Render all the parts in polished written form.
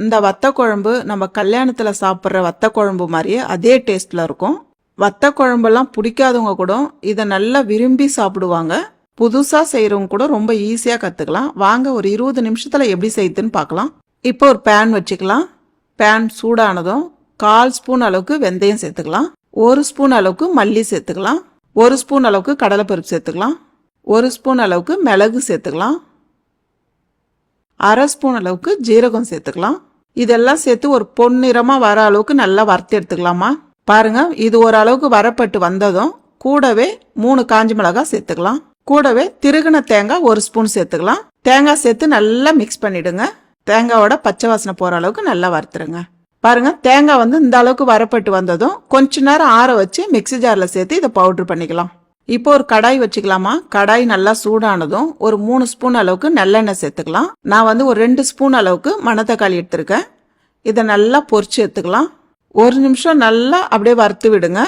இந்த வத்த குழம்பு நம்ம கல்யாணத்தில் சாப்பிட்ற வத்த குழம்பு மாதிரியே அதே டேஸ்ட்டில் இருக்கும். வத்த குழம்பெல்லாம் பிடிக்காதவங்க கூட இதை நல்லா விரும்பி சாப்பிடுவாங்க. புதுசாக செய்கிறவங்க கூட ரொம்ப ஈஸியாக கற்றுக்கலாம். வாங்க ஒரு 20 நிமிஷத்தில் எப்படி செய்யுதுன்னு பார்க்கலாம். இப்போ ஒரு பேன் வச்சுக்கலாம். பேன் சூடானதும் 1/4 ஸ்பூன் அளவுக்கு வெந்தயம் சேர்த்துக்கலாம். 1 ஸ்பூன் அளவுக்கு மல்லி சேர்த்துக்கலாம். 1 ஸ்பூன் அளவுக்கு கடலைப்பருப்பு சேர்த்துக்கலாம். 1 ஸ்பூன் அளவுக்கு மிளகு சேர்த்துக்கலாம். 1/2 ஸ்பூன் அளவுக்கு ஜீரகம் சேர்த்துக்கலாம். இதெல்லாம் சேர்த்து ஒரு பொன்னிறமாக வர அளவுக்கு நல்லா வறுத்து எடுத்துக்கலாமா. பாருங்க, இது ஓரளவுக்கு வரப்பட்டு வந்ததும் கூடவே 3 காஞ்ச மிளகாய் சேர்த்துக்கலாம். கூடவே திருகின தேங்காய் 1 ஸ்பூன் சேர்த்துக்கலாம். தேங்காய் சேர்த்து நல்லா மிக்ஸ் பண்ணிடுங்க. தேங்காயோட பச்சை வாசனை போகிற அளவுக்கு நல்லா வறுத்துருங்க. பாருங்க, தேங்காய் இந்த அளவுக்கு வரப்பட்டு வந்ததும் கொஞ்ச நேரம் ஆற வச்சு மிக்ஸி ஜாரில் சேர்த்து இதை பவுட்ரு பண்ணிக்கலாம். இப்போ ஒரு கடாய் வச்சுக்கலாமா. கடாய் நல்லா சூடானதும் ஒரு 3 ஸ்பூன் அளவுக்கு நல்லெண்ணெய் சேர்த்துக்கலாம். நான் ஒரு 2 ஸ்பூன் அளவுக்கு மணத்தக்காளி எடுத்திருக்கேன். இதை நல்லா பொரிச்சு எடுத்துக்கலாம். 1 நிமிஷம் நல்லா அப்படியே வறுத்து விடுங்க.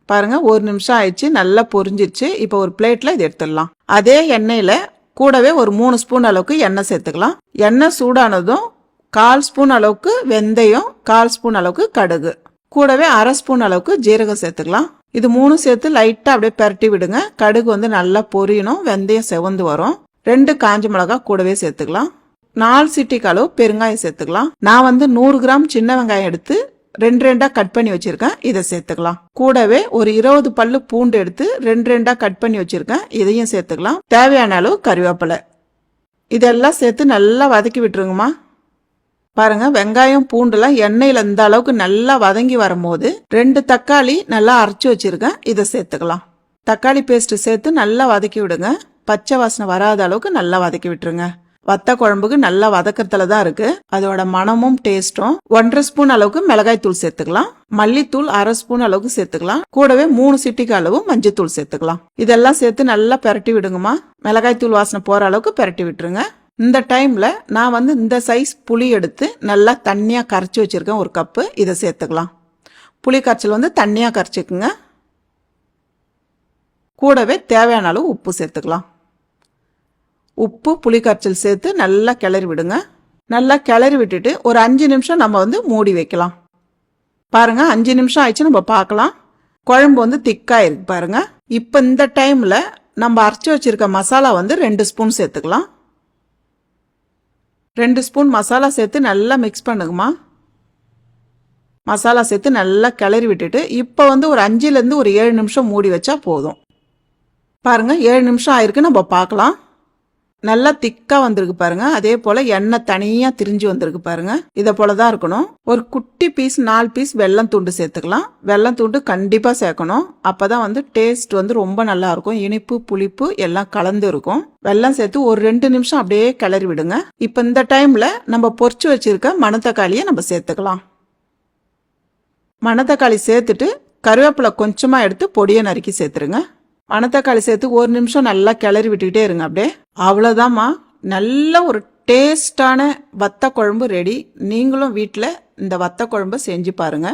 பாருங்க, 1 நிமிஷம் ஆயிடுச்சு, நல்லா பொரிஞ்சிருச்சு. இப்போ ஒரு பிளேட்ல இதை எடுத்துடலாம். அதே எண்ணெயில கூடவே ஒரு 3 ஸ்பூன் அளவுக்கு எண்ணெய் சேர்த்துக்கலாம். எண்ணெய் சூடானதும் 1/4 ஸ்பூன் அளவுக்கு வெந்தயம், 1/4 ஸ்பூன் அளவுக்கு கடுகு, கூடவே 1/2 ஸ்பூன் அளவுக்கு ஜீரகம் சேர்த்துக்கலாம். இது 3 சேர்த்து லைட்டா அப்படியே பரட்டி விடுங்க. கடுகு நல்லா பொரியணும், வெந்தயம் செவந்து வரும். 2 காஞ்ச மிளகாய் கூடவே சேர்த்துக்கலாம். 4 சிட்டிக்கு அளவு பெருங்காயம் சேர்த்துக்கலாம். நான் 100 கிராம் சின்ன வெங்காயம் எடுத்து 2 கட் பண்ணி வச்சிருக்கேன். இதை சேர்த்துக்கலாம். கூடவே ஒரு 20 பல்லு பூண்டு எடுத்து 2 கட் பண்ணி வச்சிருக்கேன். இதையும் சேர்த்துக்கலாம். தேவையான அளவு கறிவேப்பிலை. இதெல்லாம் சேர்த்து நல்லா வதக்கி விட்டுருங்கம்மா. பாருங்க, வெங்காயம் பூண்டுலாம் எண்ணெயில இந்த அளவுக்கு நல்லா வதங்கி வரும்போது 2 தக்காளி நல்லா அரைச்சி வச்சிருக்கேன். இதை சேர்த்துக்கலாம். தக்காளி பேஸ்ட் சேர்த்து நல்லா வதக்கி விடுங்க. பச்சை வாசனை வராத அளவுக்கு நல்லா வதக்கி விட்டுருங்க. வத்த குழம்புக்கு நல்லா வதக்கத்துல தான் இருக்கு அதோட மனமும் டேஸ்டும். 1/2 ஸ்பூன் அளவுக்கு மிளகாய் தூள் சேர்த்துக்கலாம். மல்லித்தூள் 1/2 ஸ்பூன் அளவுக்கு சேர்த்துக்கலாம். கூடவே 3 சிட்டிக்கு அளவு மஞ்சத்தூள் சேர்த்துக்கலாம். இதெல்லாம் சேர்த்து நல்லா பெரட்டி விடுங்கம்மா. மிளகாய் தூள் வாசனை போற அளவுக்கு பெரட்டி விட்டுருங்க. இந்த டைம்ல நான் இந்த சைஸ் புளி எடுத்து நல்லா தண்ணியா கரைச்சி வச்சிருக்கேன். 1 கப்பு. இதை சேர்த்துக்கலாம். புளி கரைச்சல் தண்ணியா கரைச்சிக்குங்க. கூடவே தேவையான அளவு உப்பு சேர்த்துக்கலாம். உப்பு புளி கரைச்சல் சேர்த்து நல்லா கிளறி விடுங்க. நல்லா கிளறி விட்டுட்டு ஒரு 5 நிமிஷம் நம்ம மூடி வைக்கலாம். பாருங்க, 5 நிமிஷம் ஆயிடுச்சு. நம்ம பார்க்கலாம். குழம்பு திக்கா இருக்கு பாருங்க. இப்போ இந்த டைம்ல நம்ம அரைச்சி வச்சிருக்க மசாலா 2 ஸ்பூன் சேர்த்துக்கலாம். 2 ஸ்பூன் மசாலா சேர்த்து நல்லா மிக்ஸ் பண்ணுங்கம்மா. மசாலா சேர்த்து நல்லா கிளறி விட்டுட்டு இப்போ ஒரு 5லேருந்து ஒரு 7 நிமிஷம் மூடி வச்சா போதும். பாருங்க, 7 நிமிஷம் ஆயிருக்கு. நம்ம பார்க்கலாம். நல்லா திக்கா வந்திருக்கு பாருங்க. அதே போல எண்ணெய் தனியா திரிஞ்சு வந்திருக்கு பாருங்க. இதை போலதான் இருக்கணும். ஒரு குட்டி பீஸ் 4 பீஸ் வெல்லம் துண்டு சேர்த்துக்கலாம். வெல்லம் துண்டு கண்டிப்பா சேர்க்கணும். அப்பதான் டேஸ்ட் ரொம்ப நல்லா இருக்கும். இனிப்பு புளிப்பு எல்லாம் கலந்து இருக்கும். வெல்லம் சேர்த்து ஒரு 2 நிமிஷம் அப்படியே கிளறி விடுங்க. இப்ப இந்த டைம்ல நம்ம பொரிச்சு வச்சிருக்க மணத்தக்காளியை நம்ம சேர்த்துக்கலாம். மணத்தக்காளி சேர்த்துட்டு கருவேப்பிலை கொஞ்சமா எடுத்து பொடியை நறுக்கி சேர்த்துருங்க. மணத்தக்காளி சேர்த்து 1 நிமிஷம் நல்லா கிளறி விட்டுக்கிட்டே இருங்க. அப்படியே அவ்வளோதாம்மா. நல்ல ஒரு டேஸ்டான வத்த குழம்பு ரெடி. நீங்களும் வீட்டில் இந்த வத்த குழம்பு செஞ்சு பாருங்க.